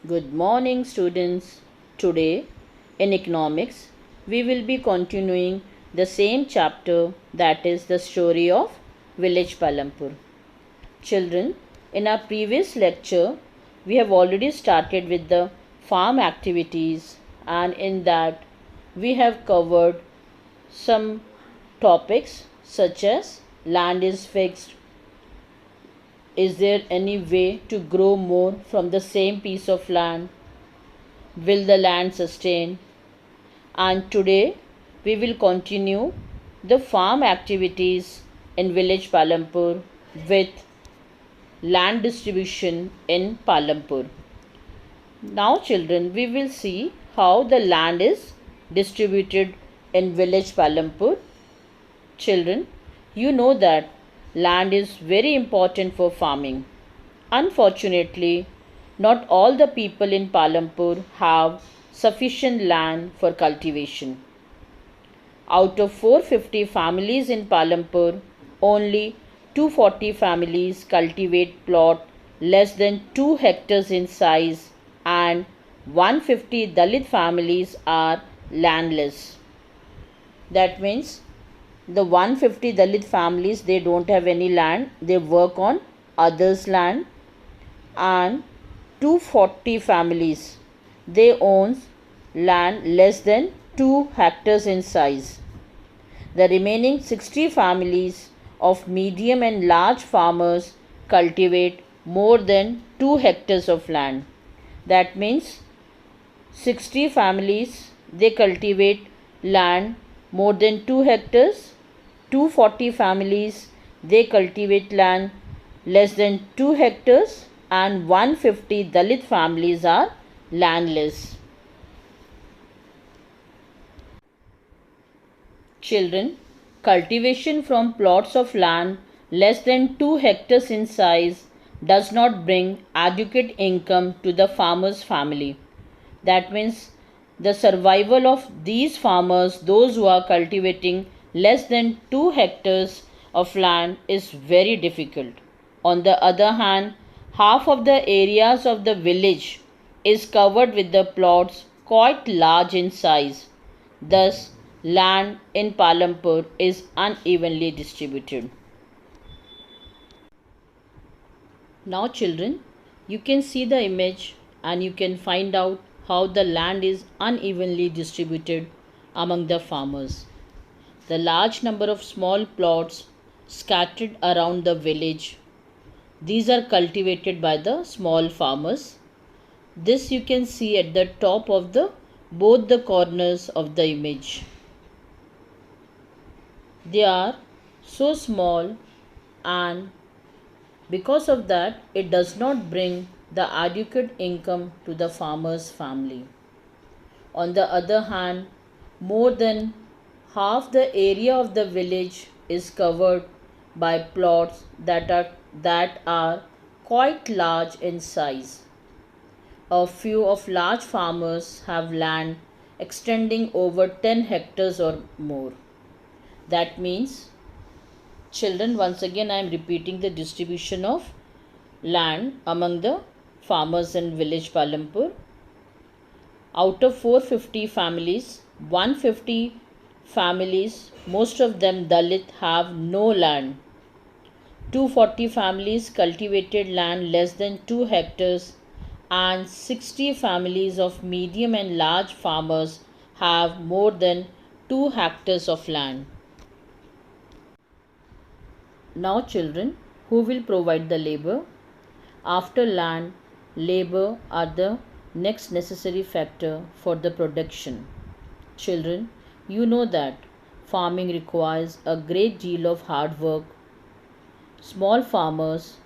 Good morning, students. Today, in economics, we will be continuing the same chapter, that is the story of village Palampur. Children, in our previous lecture, we have already started with the farm activities, and in that, we have covered some topics such as land is fixed. Is there any way to grow more from the same piece of land? Will the land sustain? And today we will continue the farm activities in village Palampur with land distribution in Palampur. Now, children, we will see how the land is distributed in village Palampur. Children, you know that land is very important for farming. Unfortunately, not all the people in Palampur have sufficient land for cultivation. Out of 450 families in Palampur, only 240 families cultivate plot less than 2 hectares in size, and 150 Dalit families are landless. That means the 150 Dalit families, they don't have any land, they work on others' land, and 240 families, they own land less than 2 hectares in size. The remaining 60 families of medium and large farmers cultivate more than 2 hectares of land. That means 60 families, they cultivate land more than 2 hectares. 240 families, they cultivate land less than 2 hectares, and 150 Dalit families are landless. Children, cultivation from plots of land less than 2 hectares in size does not bring adequate income to the farmer's family. That means the survival of these farmers, those who are cultivating less than 2 hectares of land, is very difficult. On the other hand, half of the areas of the village is covered with the plots quite large in size. Thus, land in Palampur is unevenly distributed. Now, children, you can see the image and you can find out how the land is unevenly distributed among the farmers. The large number of small plots scattered around the village, these are cultivated by the small farmers. This you can see at the top of the both the corners of the image. They are so small, and because of that it does not bring the adequate income to the farmer's family. On the other hand, more than half the area of the village is covered by plots that are quite large in size. A few of large farmers have land extending over 10 hectares or more. That means, children, once again I am repeating the distribution of land among the farmers in village Palampur. Out of 450 families, 150 families, most of them Dalit, have no land. 240 families cultivated land less than 2 hectares, and 60 families of medium and large farmers have more than 2 hectares of land. Now, children, who will provide the labor? After land, labor are the next necessary factor for the production. Children, you know that farming requires a great deal of hard work. Small farmers,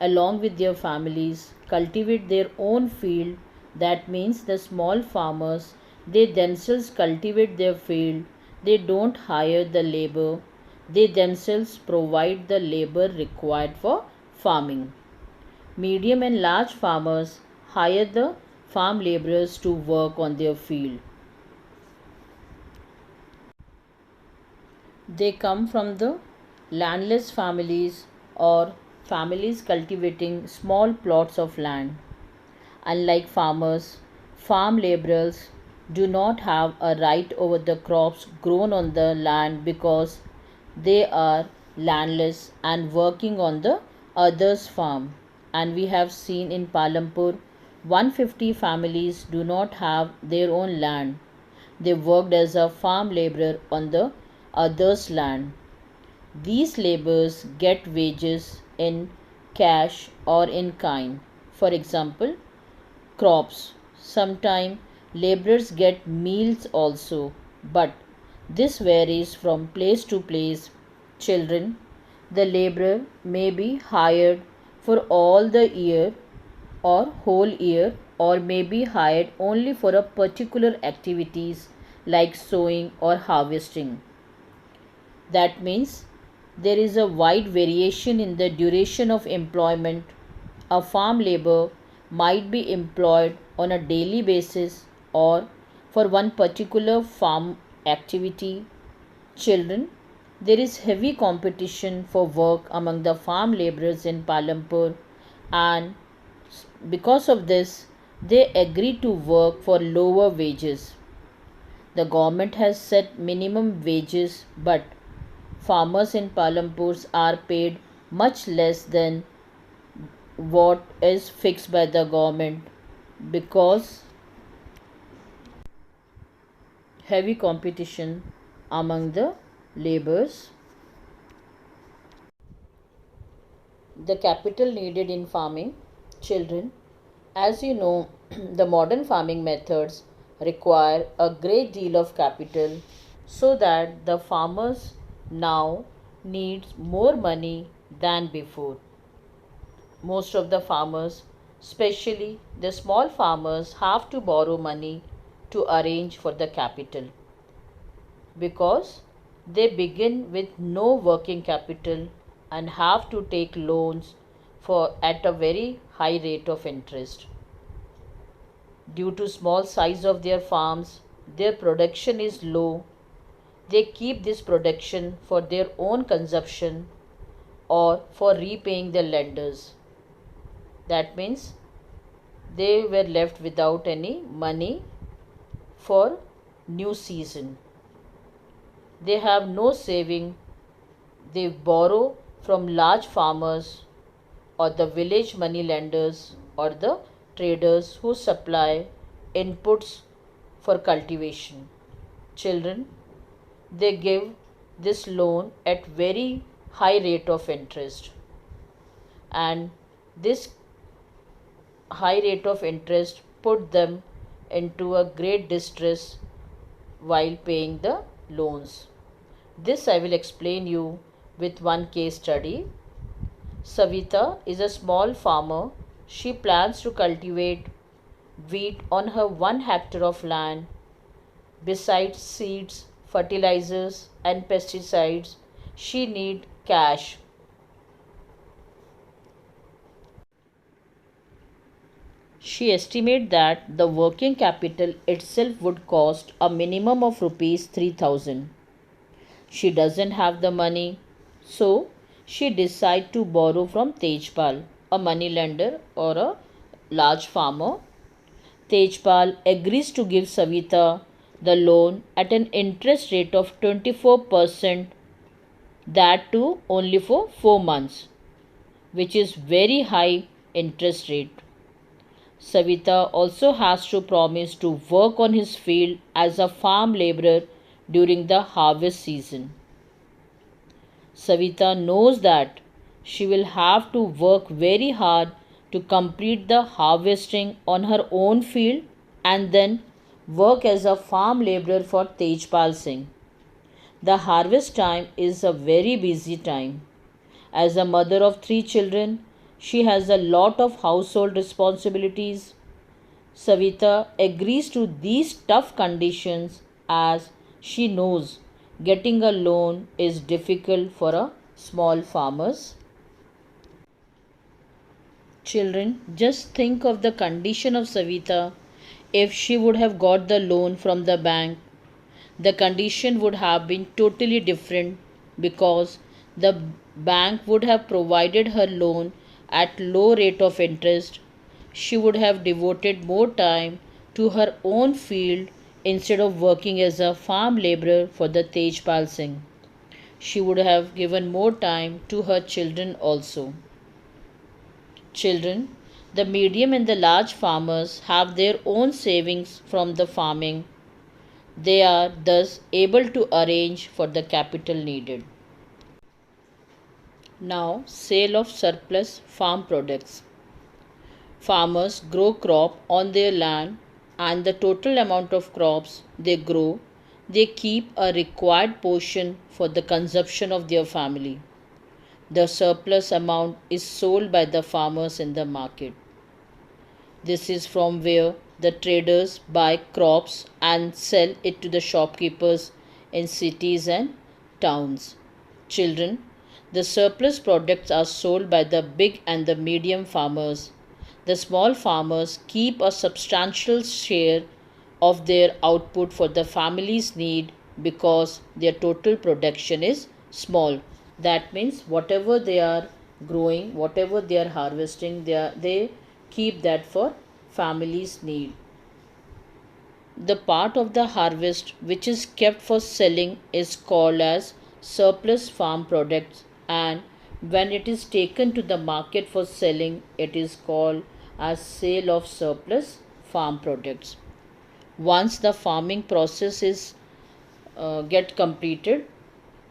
along with their families, cultivate their own field. That means the small farmers, they themselves cultivate their field. They don't hire the labor. They themselves provide the labor required for farming. Medium and large farmers hire the farm laborers to work on their field. They come from the landless families or families cultivating small plots of land. Unlike farmers, farm laborers do not have a right over the crops grown on the land because they are landless and working on the other's farm. And we have seen in Palampur 150 families do not have their own land. They worked as a farm laborer on the other's land. These laborers get wages in cash or in kind. For example, crops. Sometimes laborers get meals also, but this varies from place to place. Children, the laborer may be hired for all the year or whole year or may be hired only for a particular activities like sowing or harvesting. That means there is a wide variation in the duration of employment. A farm labor might be employed on a daily basis or for one particular farm activity. Children, there is heavy competition for work among the farm laborers in Palampur, and because of this, they agree to work for lower wages. The government has set minimum wages, but farmers in Palampur are paid much less than what is fixed by the government because heavy competition among the laborers. The capital needed in farming. Children, as you know, the modern farming methods require a great deal of capital so that the farmers now needs more money than before. Most of the farmers, especially the small farmers, have to borrow money to arrange for the capital because they begin with no working capital and have to take loans for at a very high rate of interest. Due to small size of their farms, their production is low. They keep this production for their own consumption or for repaying the lenders. That means they were left without any money for new season. They have no saving. They borrow from large farmers or the village money lenders or the traders who supply inputs for cultivation. Children, they give this loan at very high rate of interest, and this high rate of interest put them into a great distress while paying the loans. This I will explain you with one case study. Savita is a small farmer. She plans to cultivate wheat on her 1 hectare of land. Besides seeds, fertilizers and pesticides, she needs cash. She estimates that the working capital itself would cost a minimum of rupees 3000. She doesn't have the money, so she decides to borrow from Tejpal, a money lender or a large farmer. Tejpal agrees to give Savita the loan at an interest rate of 24%, that too only for 4 months, which is very high interest rate. Savita also has to promise to work on his field as a farm laborer during the harvest season. Savita knows that she will have to work very hard to complete the harvesting on her own field and then work as a farm laborer for Tejpal Singh. The harvest time is a very busy time. As a mother of 3 children, she has a lot of household responsibilities. Savita agrees to these tough conditions as she knows getting a loan is difficult for a small farmers. Children, just think of the condition of Savita if she would have got the loan from the bank. The condition would have been totally different because the bank would have provided her loan at low rate of interest. she would have devoted more time to her own field instead of working as a farm laborer for the Tejpal Singh. She would have given more time to her children also. Children, the medium and the large farmers have their own savings from the farming. They are thus able to arrange for the capital needed. Now, sale of surplus farm products. Farmers grow crop on their land and the total amount of crops they grow, they keep a required portion for the consumption of their family. The surplus amount is sold by the farmers in the market. This is from where the traders buy crops and sell it to the shopkeepers in cities and towns. Children, the surplus products are sold by the big and the medium farmers. The small farmers keep a substantial share of their output for the family's need because their total production is small. That means whatever they are growing, whatever they are harvesting, they keep that for family's need. The part of the harvest which is kept for selling is called as surplus farm products, and when it is taken to the market for selling it is called as sale of surplus farm products. Once the farming process is get completed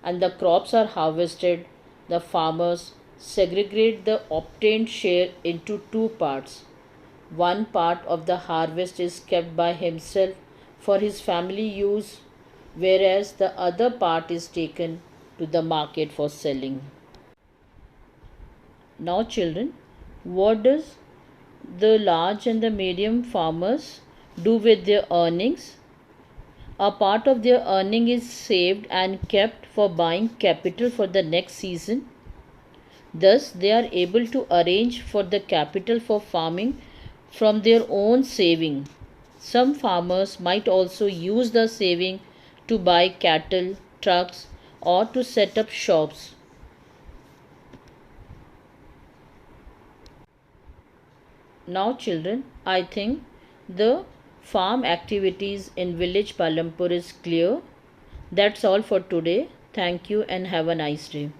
and the crops are harvested, the farmers segregate the obtained share into two parts. One part of the harvest is kept by himself for his family use, whereas the other part is taken to the market for selling. Now, children, what does the large and the medium farmers do with their earnings? A part of their earning is saved and kept for buying capital for the next season. Thus, they are able to arrange for the capital for farming from their own saving. Some farmers might also use the saving to buy cattle, trucks, or to set up shops. Now, children, I think the farm activities in village Palampur is clear. That's all for today. Thank you and have a nice day.